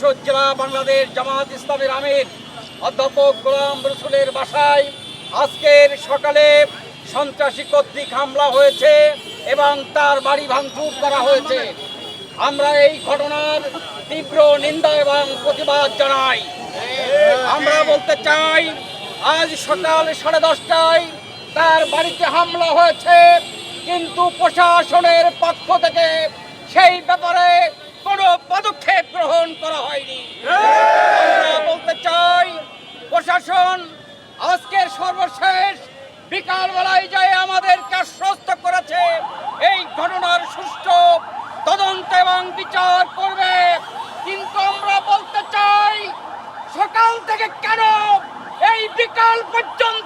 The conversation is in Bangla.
যশোর জেলা বাংলাদেশ জামাত ইসলামের আমির অধ্যাপক গোলাম রসুলের বাসায় আজকের সকালে সন্ত্রাসী কর্তৃক হামলা হয়েছে এবং তার বাড়ি ভাঙচুর করা হয়েছে। আমরা এই ঘটনার তীব্র নিন্দা এবং প্রতিবাদ জানাই। আমরা বলতে চাই, আজ সকাল 10:30টায় তার বাড়িতে হামলা হয়েছে, কিন্তু প্রশাসনের পক্ষ থেকে সেই ব্যাপারে কোনো পদক্ষেপ গ্রহণ করা হয়নি। আমরা বলতে চাই, প্রশাসন আজকের সর্বশেষ বিকালবেলায় যায় আমাদেরকে আশ্বস্ত করেছে এই ঘটনার সুষ্ঠু তদন্ত এবং বিচার করবে, কিন্তু আমরা বলতে চাই সকাল থেকে কেন এই বিকাল পর্যন্ত